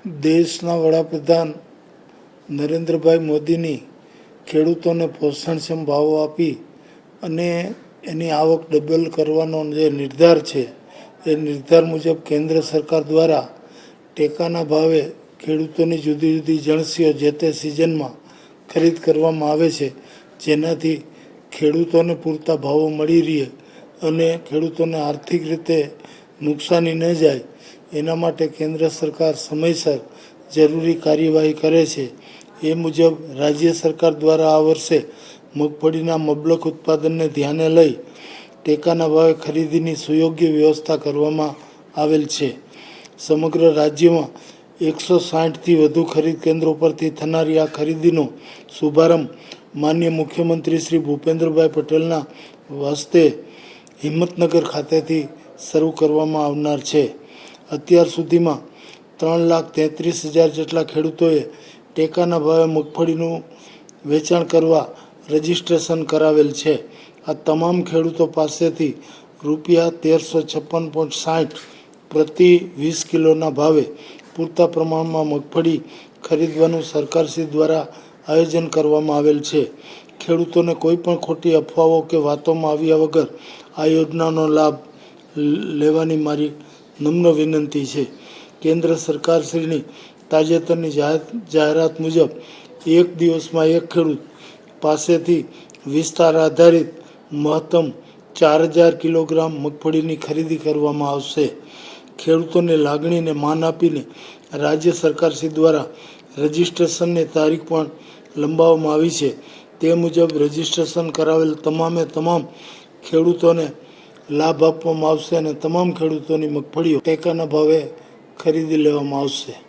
દેશના વડાપ્રધાન નરેન્દ્રભાઈ મોદીની ખેડૂતોને પોષણક્ષમ ભાવો આપી અને એની આવક ડબલ કરવાનો જે નિર્ધાર છે એ નિર્ધાર મુજબ કેન્દ્ર સરકાર દ્વારા ટેકાના ભાવે ખેડૂતોની જુદી જુદી જણસીઓ જે તે સિઝનમાં ખરીદ કરવામાં આવે છે, જેનાથી ખેડૂતોને પૂરતા ભાવો મળી રહે અને ખેડૂતોને આર્થિક રીતે નુકસાની ન જાય એના માટે કેન્દ્ર સરકાર સમયસર જરૂરી કાર્યવાહી કરે છે. એ મુજબ રાજ્ય સરકાર દ્વારા આ વર્ષે મગફળીના મબલક ઉત્પાદનને ધ્યાને લઈ ટેકાના ભાવે ખરીદીની સુયોગ્ય વ્યવસ્થા કરવામાં આવેલ છે. સમગ્ર રાજ્યમાં 160થી વધુ ખરીદ કેન્દ્રો પરથી થનારી આ ખરીદીનો શુભારંભ માનનીય મુખ્યમંત્રી શ્રી ભૂપેન્દ્રભાઈ પટેલના હસ્તે હિંમતનગર ખાતેથી શરૂ કરવામાં આવનાર છે. અત્યાર સુધીમાં 3,33,000 જેટલા ખેડૂતોએ ટેકાના ભાવે મગફળીનું વેચાણ કરવા રજીસ્ટ્રેશન કરાવેલ છે. આ તમામ ખેડૂતો પાસેથી ₹1356.60 પ્રતિ 20 કિલોના ભાવે પૂરતા પ્રમાણમાં મગફળી ખરીદવાનું સરકારશ્રી દ્વારા આયોજન કરવામાં આવેલ છે. ખેડૂતોને કોઈ પણ ખોટી અફવાઓ કે વાતોમાં આવ્યા વગર આ યોજનાનો લાભ લેવાની મારી નમ્ર વિનંતી છે. કેન્દ્ર સરકારશ્રીની તાજેતરની જાહેરાત મુજબ એક દિવસમાં એક ખેડૂત પાસેથી વિસ્તાર આધારિત મહત્તમ 4,000 કિલોગ્રામ મગફળીની ખરીદી કરવામાં આવશે. ખેડૂતોની લાગણીને માન આપીને રાજ્ય સરકારશ્રી દ્વારા રજિસ્ટ્રેશનની તારીખ પણ લંબાવવામાં આવી છે. તે મુજબ રજિસ્ટ્રેશન કરાવેલ તમામ ખેડૂતોને લાભ આપવામાં આવશે અને તમામ ખેડૂતોની મગફળીઓ ટેકાના ભાવે ખરીદી લેવામાં આવશે.